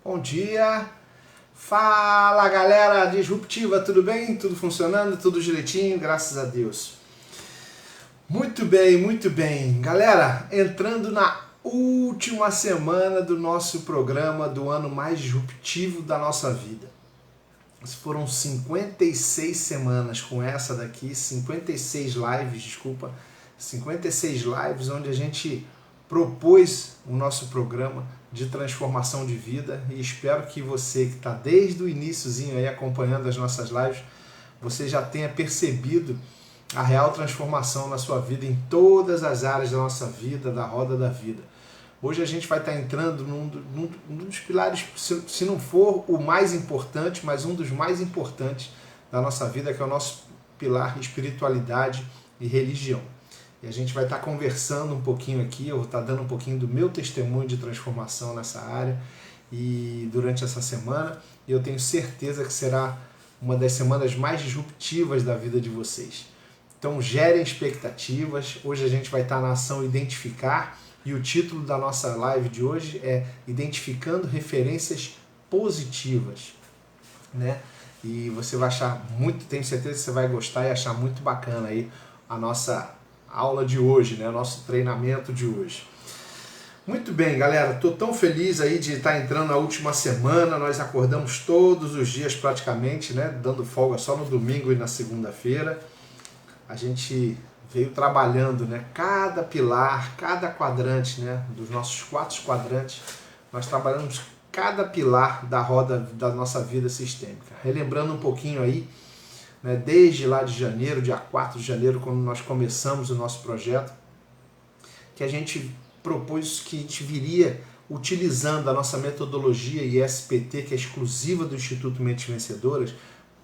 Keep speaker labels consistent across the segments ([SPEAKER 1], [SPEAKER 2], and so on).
[SPEAKER 1] Bom dia! Fala galera disruptiva, tudo bem? Tudo funcionando? Tudo direitinho? Graças a Deus. Muito bem, muito bem. Galera, entrando na última semana do nosso programa do ano mais disruptivo da nossa vida. Foram 56 semanas com essa daqui, 56 lives onde a gente propôs o nosso programa de transformação de vida e espero que você que está desde o iniciozinho aí acompanhando as nossas lives, você já tenha percebido a real transformação na sua vida em todas as áreas da nossa vida, da roda da vida. Hoje a gente vai estar entrando num dos pilares, se não for o mais importante, mas um dos mais importantes da nossa vida, que é o nosso pilar espiritualidade e religião. E a gente vai estar conversando um pouquinho aqui, eu vou estar dando um pouquinho do meu testemunho de transformação nessa área e durante essa semana, e eu tenho certeza que será uma das semanas mais disruptivas da vida de vocês. Então gerem expectativas, hoje a gente vai estar na ação Identificar, e o título da nossa live de hoje é Identificando Referências Positivas, né? E você vai achar muito, tenho certeza que você vai gostar e achar muito bacana aí a nossa aula de hoje, né? O nosso treinamento de hoje. Muito bem, galera, estou tão feliz aí de estar entrando na última semana, nós acordamos todos os dias praticamente, né? Dando folga só no domingo e na segunda-feira. A gente veio trabalhando, né? Cada pilar, cada quadrante, né? Dos nossos 4 quadrantes, nós trabalhamos cada pilar da roda da nossa vida sistêmica. Relembrando um pouquinho aí, né? Desde lá de janeiro, dia 4 de janeiro, quando nós começamos o nosso projeto, que a gente propôs que a gente viria utilizando a nossa metodologia ISPT, que é exclusiva do Instituto Mentes Vencedoras,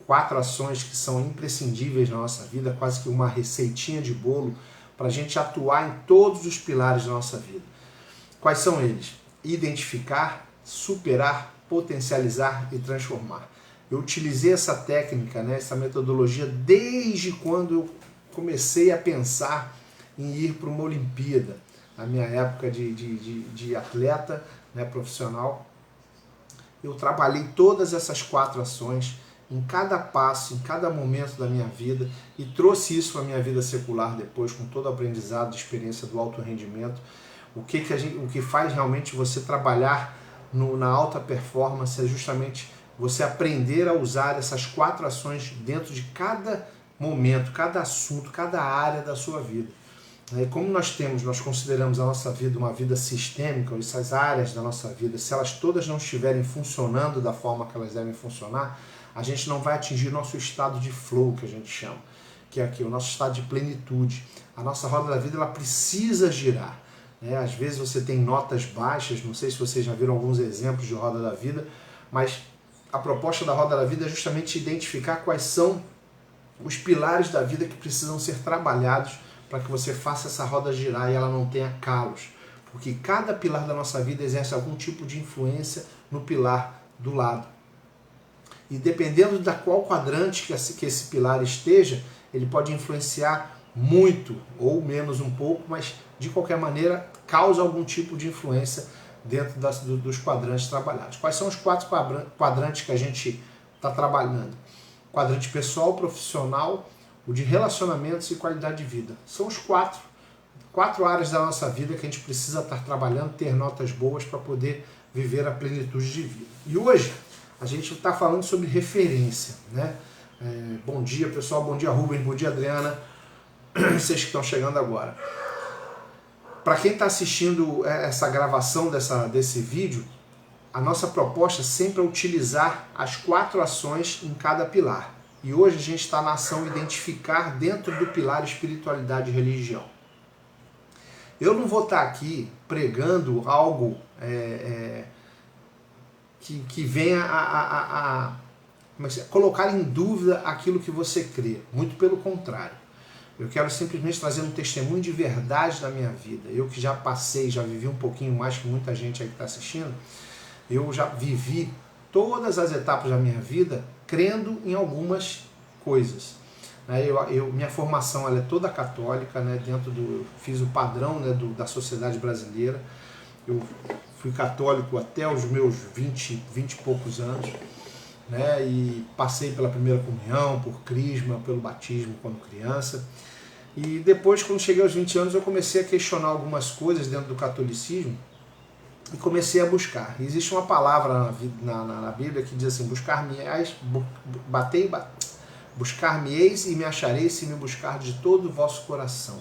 [SPEAKER 1] 4 ações que são imprescindíveis na nossa vida, quase que uma receitinha de bolo, para a gente atuar em todos os pilares da nossa vida. Quais são eles? Identificar, superar, potencializar e transformar. Eu utilizei essa técnica, né, essa metodologia, desde quando eu comecei a pensar em ir para uma Olimpíada, na minha época de atleta, né, profissional. Eu trabalhei todas essas 4 ações em cada passo, em cada momento da minha vida e trouxe isso para a minha vida secular depois, com todo o aprendizado de experiência do alto rendimento. O que faz realmente você trabalhar na alta performance é justamente você aprender a usar essas 4 ações dentro de cada momento, cada assunto, cada área da sua vida. E como nós consideramos a nossa vida uma vida sistêmica, essas áreas da nossa vida, se elas todas não estiverem funcionando da forma que elas devem funcionar, a gente não vai atingir o nosso estado de flow, que a gente chama, que é aqui o nosso estado de plenitude. A nossa roda da vida ela precisa girar. Né? Às vezes você tem notas baixas, não sei se vocês já viram alguns exemplos de roda da vida, mas a proposta da roda da vida é justamente identificar quais são os pilares da vida que precisam ser trabalhados para que você faça essa roda girar e ela não tenha calos. Porque cada pilar da nossa vida exerce algum tipo de influência no pilar do lado. E dependendo da qual quadrante que esse pilar esteja, ele pode influenciar muito ou menos um pouco, mas de qualquer maneira causa algum tipo de influência dentro dos quadrantes trabalhados. Quais são os 4 quadrantes que a gente está trabalhando? Quadrante pessoal, profissional, o de relacionamentos e qualidade de vida. São os 4 áreas da nossa vida que a gente precisa estar trabalhando, ter notas boas para poder viver a plenitude de vida. E hoje a gente está falando sobre referência, né? Bom dia, pessoal. Bom dia, Rubens. Bom dia, Adriana. Vocês que estão chegando agora. Para quem está assistindo essa gravação desse vídeo, a nossa proposta sempre é utilizar as 4 ações em cada pilar. E hoje a gente está na ação Identificar dentro do pilar Espiritualidade e Religião. Eu não vou estar aqui pregando algo que venha a colocar em dúvida aquilo que você crê. Muito pelo contrário. Eu quero simplesmente trazer um testemunho de verdade da minha vida. Eu que já passei, já vivi um pouquinho mais que muita gente aí que está assistindo, eu já vivi todas as etapas da minha vida crendo em algumas coisas. Minha formação ela é toda católica, né? Eu fiz o padrão, né, da sociedade brasileira. Eu fui católico até os meus 20 e poucos anos, né? E passei pela primeira comunhão, por crisma, pelo batismo quando criança. E depois, quando cheguei aos 20 anos, eu comecei a questionar algumas coisas dentro do catolicismo e comecei a buscar. Existe uma palavra na Bíblia que diz assim: buscar-me-eis e me achareis se me buscar de todo o vosso coração.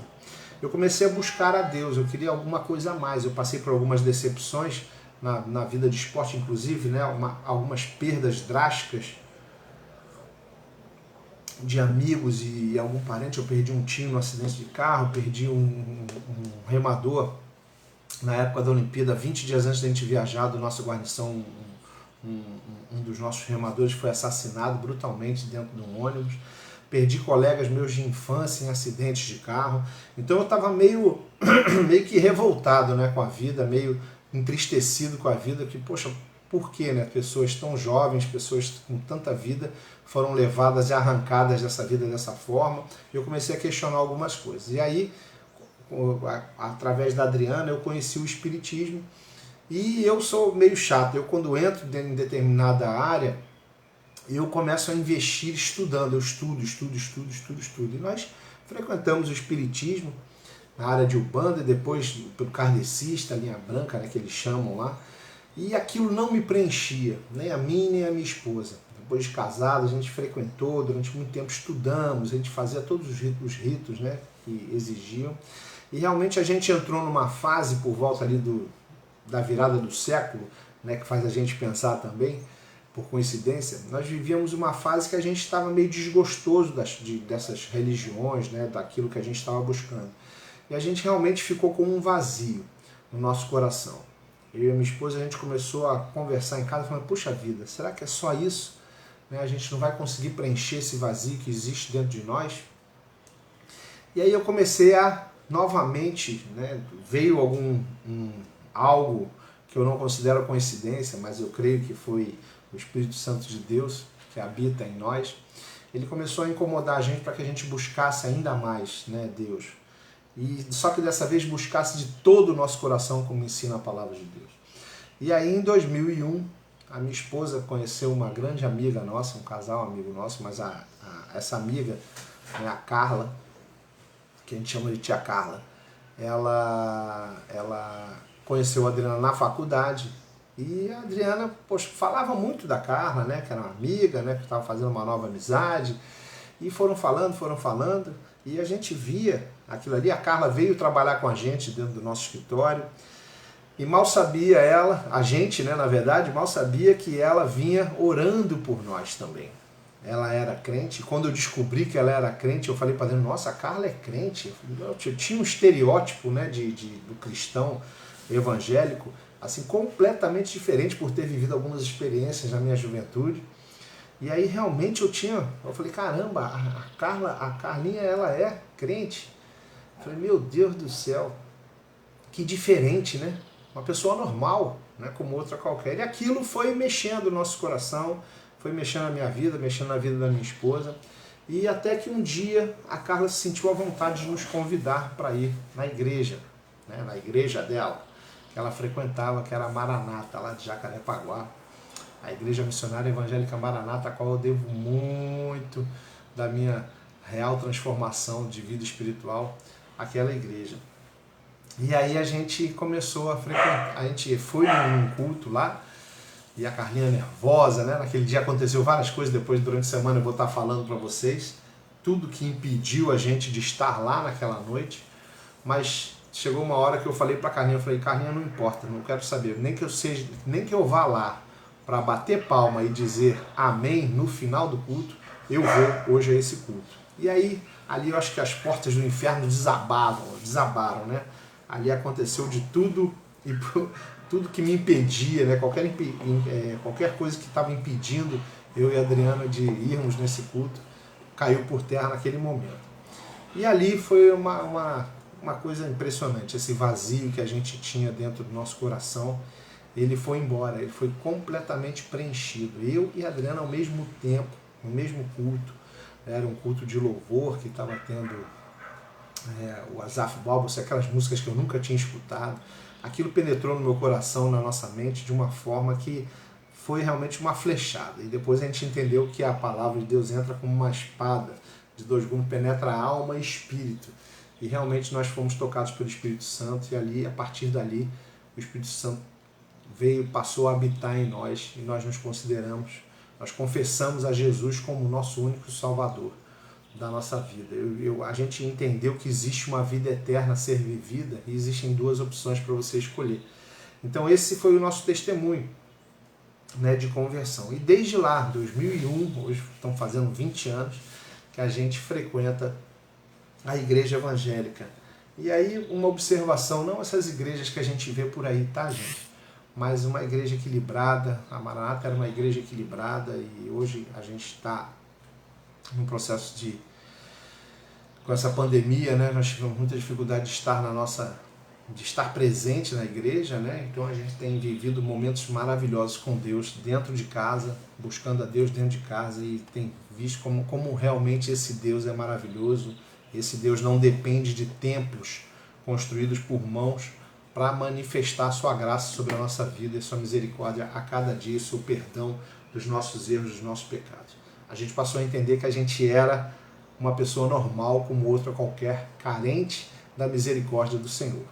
[SPEAKER 1] Eu comecei a buscar a Deus, eu queria alguma coisa a mais. Eu passei por algumas decepções na vida de esporte, inclusive, né? Algumas perdas drásticas de amigos e algum parente. Eu perdi um tio no acidente de carro, perdi um remador na época da Olimpíada, 20 dias antes da gente viajar do nosso guarnição. Um dos nossos remadores foi assassinado brutalmente dentro de um ônibus. Perdi colegas meus de infância em acidentes de carro. Então eu estava meio que revoltado, né, com a vida, meio entristecido com a vida, que, poxa, por que, né? Pessoas tão jovens, pessoas com tanta vida foram levadas e arrancadas dessa vida dessa forma. Eu comecei a questionar algumas coisas. E aí, através da Adriana, eu conheci o Espiritismo. E eu sou meio chato. Eu, quando entro em determinada área, eu começo a investir estudando. Eu estudo. E nós frequentamos o Espiritismo na área de Umbanda e depois pelo kardecista, a linha branca, né, que eles chamam lá. E aquilo não me preenchia, nem a mim nem a minha esposa. Depois de casado, a gente frequentou, durante muito tempo estudamos, a gente fazia todos os ritos, né, que exigiam. E realmente a gente entrou numa fase por volta ali da virada do século, né, que faz a gente pensar também, por coincidência. Nós vivíamos uma fase que a gente estava meio desgostoso dessas religiões, né, daquilo que a gente estava buscando. E a gente realmente ficou com um vazio no nosso coração. Eu e a minha esposa, a gente começou a conversar em casa, falando: puxa vida, será que é só isso? Né? A gente não vai conseguir preencher esse vazio que existe dentro de nós? E aí eu comecei a, novamente, né, veio algo que eu não considero coincidência, mas eu creio que foi o Espírito Santo de Deus que habita em nós. Ele começou a incomodar a gente para que a gente buscasse ainda mais, né, Deus. E só que dessa vez buscasse de todo o nosso coração, como ensina a palavra de Deus. E aí em 2001, a minha esposa conheceu uma grande amiga nossa, um casal amigo nosso, mas essa amiga, né, a Carla, que a gente chama de tia Carla, ela conheceu a Adriana na faculdade. E a Adriana, poxa, falava muito da Carla, né, que era uma amiga, né, que estava fazendo uma nova amizade. E foram falando, e a gente via aquilo ali. A Carla veio trabalhar com a gente dentro do nosso escritório, e mal sabia ela, a gente, né, na verdade, mal sabia que ela vinha orando por nós também. Ela era crente, e quando eu descobri que ela era crente, eu falei para ela: nossa, a Carla é crente. Eu tinha um estereótipo, né, do cristão evangélico, assim, completamente diferente, por ter vivido algumas experiências na minha juventude. E aí realmente eu falei: caramba, a Carlinha, ela é crente. Eu falei: meu Deus do céu, que diferente, né? Uma pessoa normal, né, como outra qualquer. E aquilo foi mexendo no nosso coração, foi mexendo na minha vida, mexendo na vida da minha esposa. E até que um dia a Carla se sentiu à vontade de nos convidar para ir na igreja, né, na igreja dela, que ela frequentava, que era a Maranata, lá de Jacarepaguá. A Igreja Missionária Evangélica Maranata, a qual eu devo muito da minha real transformação de vida espiritual, àquela igreja. E aí a gente começou a frequentar, a gente foi num culto lá, e a Carlinha nervosa, né? Naquele dia aconteceu várias coisas, depois durante a semana eu vou estar falando para vocês, tudo que impediu a gente de estar lá naquela noite. Mas chegou uma hora que eu falei para a Carlinha, eu falei: Carlinha, não importa, não quero saber, nem que eu vá lá para bater palma e dizer amém no final do culto, eu vou hoje a esse culto. E aí, ali eu acho que as portas do inferno desabaram, né? Ali aconteceu de tudo, e tudo que me impedia, né? Qualquer coisa que estava impedindo eu e a Adriana de irmos nesse culto, caiu por terra naquele momento. E ali foi uma coisa impressionante, esse vazio que a gente tinha dentro do nosso coração. Ele foi embora, ele foi completamente preenchido. Eu e a Adriana ao mesmo tempo, no mesmo culto. Era um culto de louvor que estava tendo o Asaf Balbus, aquelas músicas que eu nunca tinha escutado. aquilo penetrou no meu coração, na nossa mente, de uma forma que foi realmente uma flechada. E depois a gente entendeu que a palavra de Deus entra como uma espada de dois gumes, penetra a alma e espírito. E realmente nós fomos tocados pelo Espírito Santo, e ali, a partir dali, o Espírito Santo veio, passou a habitar em nós, e nós nos consideramos, nós confessamos a Jesus como o nosso único Salvador da nossa vida. A gente entendeu que existe uma vida eterna a ser vivida, e existem duas opções para você escolher. Então esse foi o nosso testemunho, né, de conversão. E desde lá, 2001, hoje estão fazendo 20 anos, que a gente frequenta a igreja evangélica. E aí uma observação, não essas igrejas que a gente vê por aí, tá, gente? Mas uma igreja equilibrada. A Maranata era uma igreja equilibrada, e hoje a gente está num processo de, com essa pandemia, né, nós tivemos muita dificuldade de estar presente na igreja, né? Então a gente tem vivido momentos maravilhosos com Deus dentro de casa, buscando a Deus dentro de casa, e tem visto como realmente esse Deus é maravilhoso. Esse Deus não depende de templos construídos por mãos para manifestar sua graça sobre a nossa vida e sua misericórdia a cada dia, e seu perdão dos nossos erros, dos nossos pecados. A gente passou a entender que a gente era uma pessoa normal como outra qualquer, carente da misericórdia do Senhor.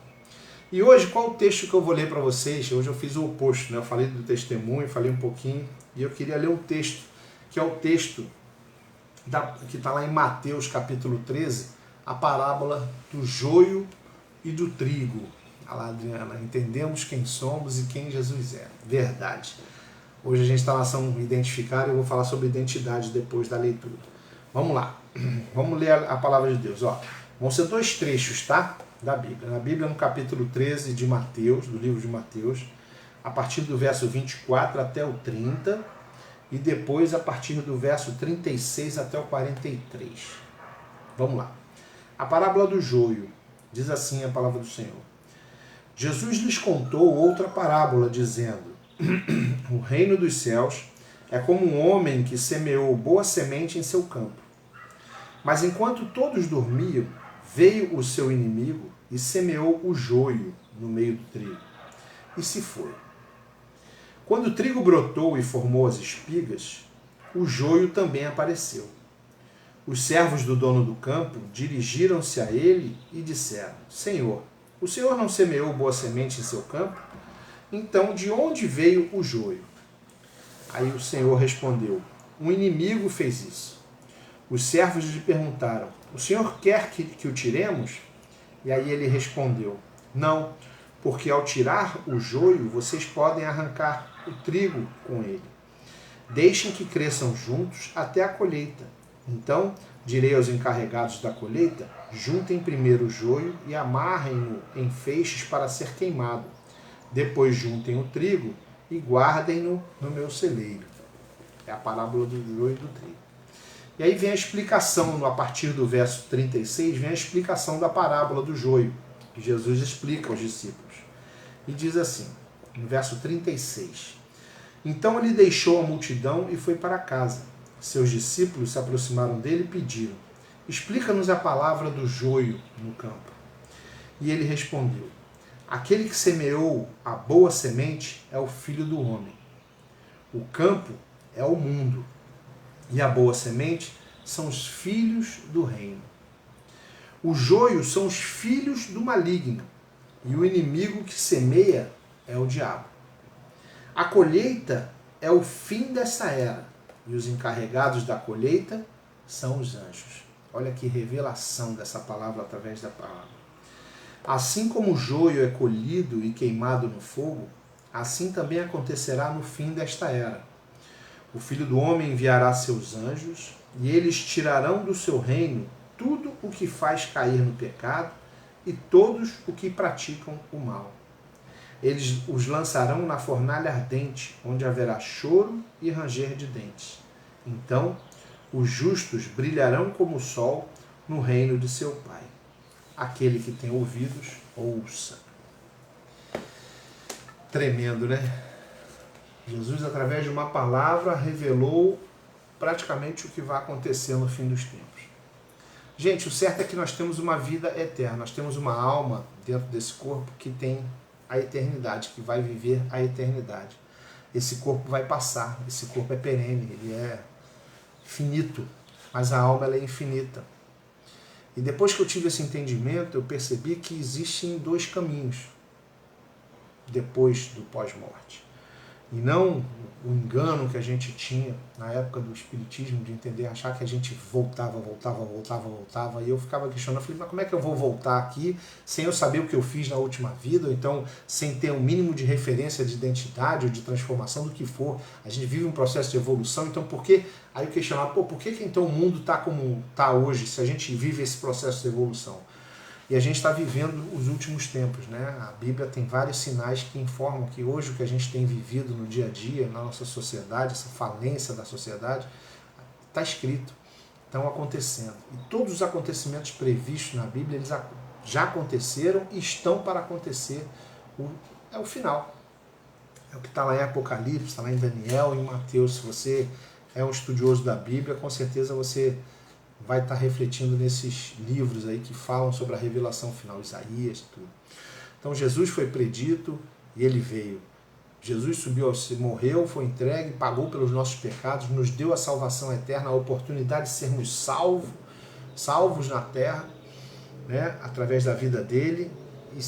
[SPEAKER 1] E hoje, qual o texto que eu vou ler para vocês? Hoje eu fiz o oposto, né? Eu falei do testemunho, falei um pouquinho, e eu queria ler um texto, que é o texto que está lá em Mateus capítulo 13, a parábola do joio e do trigo. Olha lá, Adriana, entendemos quem somos e quem Jesus é. Verdade. Hoje a gente está na ação identificar, e eu vou falar sobre identidade depois da leitura. Vamos lá, vamos ler a palavra de Deus. Ó, vão ser dois trechos, tá? Da Bíblia. Na Bíblia, no capítulo 13 de Mateus, do livro de Mateus, a partir do verso 24 até o 30, e depois a partir do verso 36 até o 43. Vamos lá. A parábola do joio. Diz assim a palavra do Senhor. Jesus lhes contou outra parábola, dizendo: o reino dos céus é como um homem que semeou boa semente em seu campo. Mas enquanto todos dormiam, veio o seu inimigo e semeou o joio no meio do trigo, e se foi. Quando o trigo brotou e formou as espigas, o joio também apareceu. Os servos do dono do campo dirigiram-se a ele e disseram: Senhor, o senhor não semeou boa semente em seu campo? Então, de onde veio o joio? Aí o Senhor respondeu: um inimigo fez isso. Os servos lhe perguntaram: o senhor quer que o tiremos? E aí ele respondeu: não, porque ao tirar o joio, vocês podem arrancar o trigo com ele. Deixem que cresçam juntos até a colheita. Então, direi aos encarregados da colheita: juntem primeiro o joio e amarrem-no em feixes para ser queimado. Depois juntem o trigo e guardem-no no meu celeiro. É a parábola do joio e do trigo. E aí vem a explicação, a partir do verso 36, vem a explicação da parábola do joio, que Jesus explica aos discípulos. E diz assim, no verso 36, então ele deixou a multidão e foi para casa. Seus discípulos se aproximaram dele e pediram: explica-nos a palavra do joio no campo. E ele respondeu: aquele que semeou a boa semente é o Filho do Homem. O campo é o mundo, e a boa semente são os filhos do reino. O joio são os filhos do maligno, e o inimigo que semeia é o diabo. A colheita é o fim dessa era, e os encarregados da colheita são os anjos. Olha que revelação dessa palavra através da palavra. Assim como o joio é colhido e queimado no fogo, assim também acontecerá no fim desta era. O Filho do Homem enviará seus anjos, e eles tirarão do seu reino tudo o que faz cair no pecado e todos o que praticam o mal. Eles os lançarão na fornalha ardente, onde haverá choro e ranger de dentes. Então, os justos brilharão como o sol no reino de seu Pai. Aquele que tem ouvidos, ouça. Tremendo, né? Jesus, através de uma palavra, revelou praticamente o que vai acontecer no fim dos tempos. Gente, o certo é que nós temos uma vida eterna, nós temos uma alma dentro desse corpo que tem a eternidade, que vai viver a eternidade. Esse corpo vai passar, esse corpo é perene, ele é finito, mas a alma ela é infinita. E depois que eu tive esse entendimento, eu percebi que existem dois caminhos depois do pós-morte. E não o engano que a gente tinha na época do espiritismo, de entender, achar que a gente voltava. E eu ficava questionando, falei, mas como é que eu vou voltar aqui sem eu saber o que eu fiz na última vida, ou então sem ter um mínimo de referência de identidade ou de transformação do que for. A gente vive um processo de evolução, então por que? Aí eu questionava, por que então o mundo está como está hoje, se a gente vive esse processo de evolução? E a gente está vivendo os últimos tempos, né? A Bíblia tem vários sinais que informam que hoje o que a gente tem vivido no dia a dia, na nossa sociedade, essa falência da sociedade, está escrito, estão acontecendo. E todos os acontecimentos previstos na Bíblia, eles já aconteceram e estão para acontecer. É o final. É o que está lá em Apocalipse, está lá em Daniel, em Mateus. Se você é um estudioso da Bíblia, com certeza você vai estar refletindo nesses livros aí que falam sobre a revelação final, Isaías, tudo. Então Jesus foi predito e ele veio. Jesus subiu, morreu, foi entregue, pagou pelos nossos pecados, nos deu a salvação eterna, a oportunidade de sermos salvos na terra, né, através da vida dele, e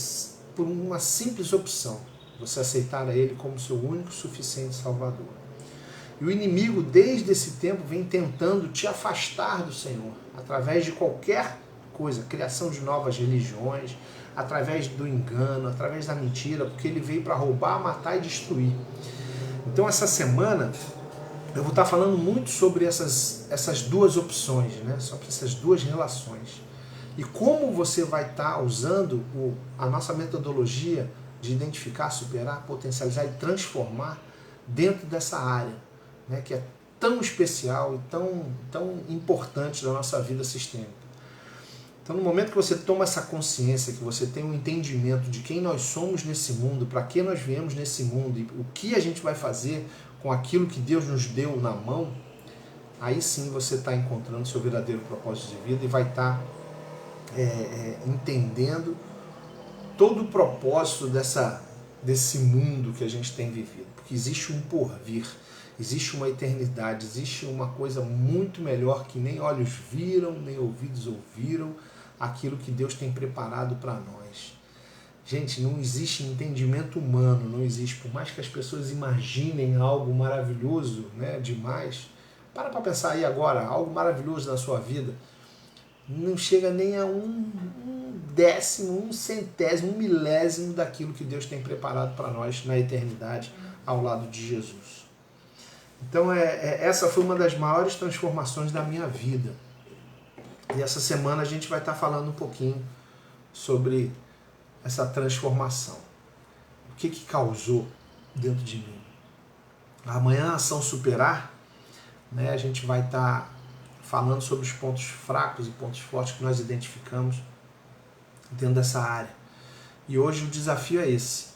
[SPEAKER 1] por uma simples opção, você aceitar a ele como seu único e suficiente Salvador. E o inimigo, desde esse tempo, vem tentando te afastar do Senhor, através de qualquer coisa, criação de novas religiões, através do engano, através da mentira, porque ele veio para roubar, matar e destruir. Então essa semana eu vou estar falando muito sobre essas duas opções, né? Sobre essas duas relações. E como você vai estar usando a nossa metodologia de identificar, superar, potencializar e transformar dentro dessa área, né, que é tão especial e tão importante da nossa vida sistêmica. Então, no momento que você toma essa consciência, que você tem um entendimento de quem nós somos nesse mundo, para que nós viemos nesse mundo e o que a gente vai fazer com aquilo que Deus nos deu na mão, aí sim você está encontrando seu verdadeiro propósito de vida e vai estar entendendo todo o propósito desse mundo que a gente tem vivido. Porque existe um porvir, existe uma eternidade, existe uma coisa muito melhor que nem olhos viram, nem ouvidos ouviram, aquilo que Deus tem preparado para nós. Gente, não existe entendimento humano, não existe. Por mais que as pessoas imaginem algo maravilhoso, né, demais, para pensar aí agora, algo maravilhoso na sua vida, não chega nem a um décimo, um centésimo, um milésimo daquilo que Deus tem preparado para nós na eternidade, ao lado de Jesus. Então essa foi uma das maiores transformações da minha vida. E essa semana a gente vai estar falando um pouquinho sobre essa transformação. O que causou dentro de mim? Amanhã, a ação superar, né, a gente vai estar falando sobre os pontos fracos e pontos fortes que nós identificamos dentro dessa área. E hoje o desafio é esse.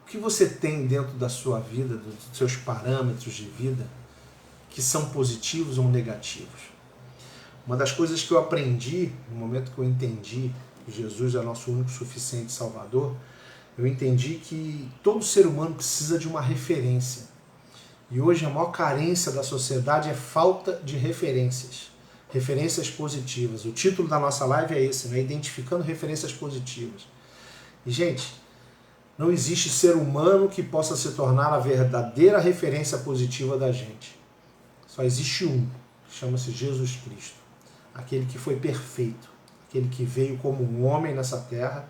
[SPEAKER 1] O que você tem dentro da sua vida, dos seus parâmetros de vida, que são positivos ou negativos? Uma das coisas que eu aprendi, no momento que eu entendi que Jesus é nosso único suficiente Salvador, eu entendi que todo ser humano precisa de uma referência. E hoje a maior carência da sociedade é falta de referências. Referências positivas. O título da nossa live é esse, né? Identificando referências positivas. E, gente, não existe ser humano que possa se tornar a verdadeira referência positiva da gente. Só existe um, chama-se Jesus Cristo. Aquele que foi perfeito, aquele que veio como um homem nessa terra,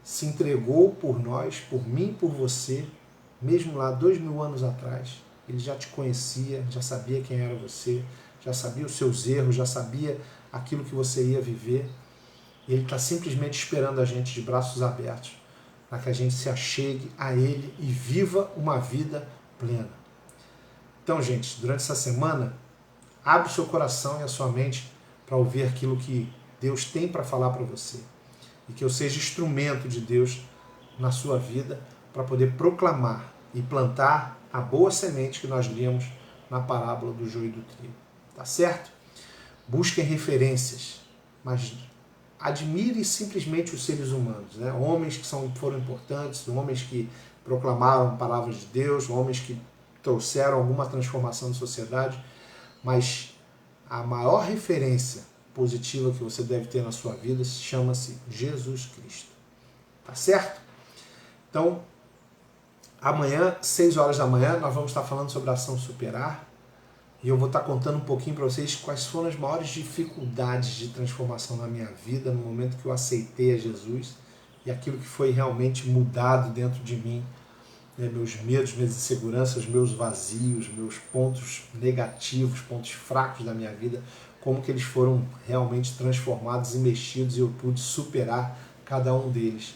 [SPEAKER 1] se entregou por nós, por mim, por você, mesmo lá 2000 anos atrás. Ele já te conhecia, já sabia quem era você, já sabia os seus erros, já sabia aquilo que você ia viver. E Ele está simplesmente esperando a gente de braços abertos, para que a gente se achegue a Ele e viva uma vida plena. Então, gente, durante essa semana, abre o seu coração e a sua mente para ouvir aquilo que Deus tem para falar para você. E que eu seja instrumento de Deus na sua vida para poder proclamar e plantar a boa semente que nós lemos na parábola do joio e do trigo. Tá certo? Busquem referências, mas admire simplesmente os seres humanos, né? Homens que foram importantes, homens que proclamaram palavras de Deus, homens que trouxeram alguma transformação na sociedade, mas a maior referência positiva que você deve ter na sua vida chama-se Jesus Cristo. Tá certo? Então, amanhã, 6 horas da manhã, nós vamos estar falando sobre a ação Superar. E eu vou estar contando um pouquinho para vocês quais foram as maiores dificuldades de transformação na minha vida no momento que eu aceitei a Jesus e aquilo que foi realmente mudado dentro de mim, né? Meus medos, minhas inseguranças, meus vazios, meus pontos negativos, pontos fracos da minha vida, como que eles foram realmente transformados e mexidos e eu pude superar cada um deles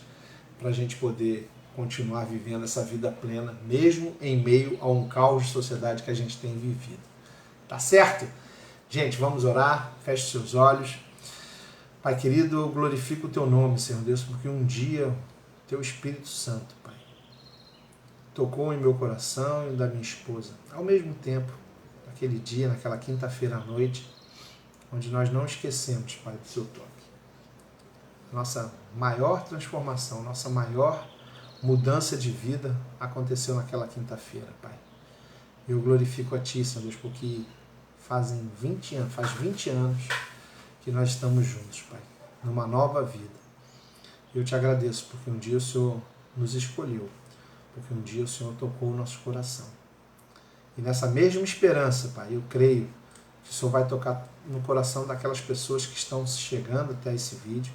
[SPEAKER 1] para a gente poder continuar vivendo essa vida plena, mesmo em meio a um caos de sociedade que a gente tem vivido. Tá certo? Gente, vamos orar, feche seus olhos. Pai querido, eu glorifico o teu nome, Senhor Deus, porque um dia o teu Espírito Santo, Pai, tocou em meu coração e da minha esposa. Ao mesmo tempo, naquele dia, naquela quinta-feira à noite, onde nós não esquecemos, Pai, do seu toque. Nossa maior transformação, nossa maior mudança de vida aconteceu naquela quinta-feira, Pai. Eu glorifico a Ti, Senhor Deus, porque faz 20 anos que nós estamos juntos, Pai, numa nova vida. Eu te agradeço porque um dia o Senhor nos escolheu, porque um dia o Senhor tocou o nosso coração. E nessa mesma esperança, Pai, eu creio que o Senhor vai tocar no coração daquelas pessoas que estão chegando até esse vídeo,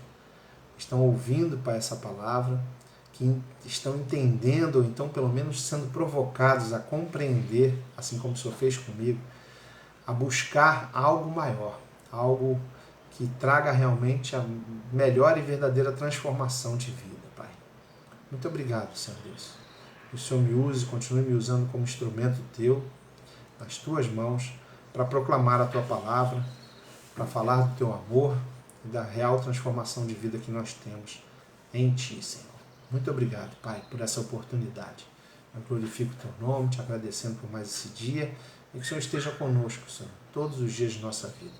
[SPEAKER 1] que estão ouvindo, Pai, essa palavra, que estão entendendo, ou então pelo menos sendo provocados a compreender, assim como o Senhor fez comigo, a buscar algo maior, algo que traga realmente a melhor e verdadeira transformação de vida, Pai. Muito obrigado, Senhor Deus. Que o Senhor me use, continue me usando como instrumento teu, nas tuas mãos, para proclamar a tua palavra, para falar do teu amor e da real transformação de vida que nós temos em Ti, Senhor. Muito obrigado, Pai, por essa oportunidade. Eu glorifico o teu nome, te agradecendo por mais esse dia e que o Senhor esteja conosco, Senhor, todos os dias de nossa vida,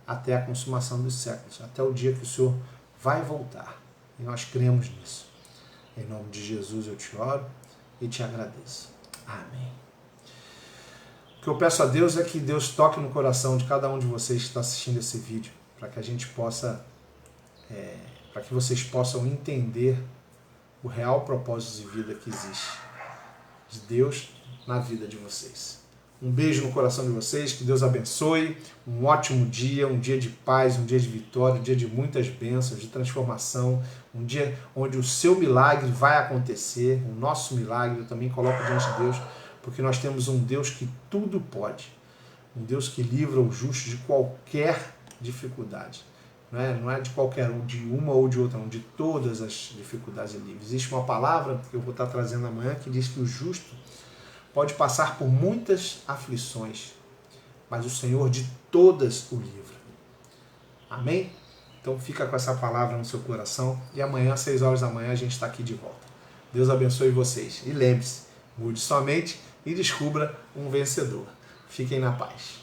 [SPEAKER 1] até a consumação dos séculos, até o dia que o Senhor vai voltar. E nós cremos nisso. Em nome de Jesus eu te oro e te agradeço. Amém. O que eu peço a Deus é que Deus toque no coração de cada um de vocês que está assistindo esse vídeo, para que a gente possa, para que vocês possam entender o real propósito de vida que existe de Deus na vida de vocês. Um beijo no coração de vocês, que Deus abençoe, um ótimo dia, um dia de paz, um dia de vitória, um dia de muitas bênçãos, de transformação, um dia onde o seu milagre vai acontecer, o nosso milagre eu também coloco diante de Deus, porque nós temos um Deus que tudo pode, um Deus que livra o justo de qualquer dificuldade. Não é de qualquer um, de uma ou de outra, não, de todas as dificuldades livres. Existe uma palavra que eu vou estar trazendo amanhã que diz que o justo pode passar por muitas aflições, mas o Senhor de todas o livra. Amém? Então fica com essa palavra no seu coração e amanhã, às 6 horas da manhã, a gente está aqui de volta. Deus abençoe vocês. E lembre-se, mude sua mente e descubra um vencedor. Fiquem na paz.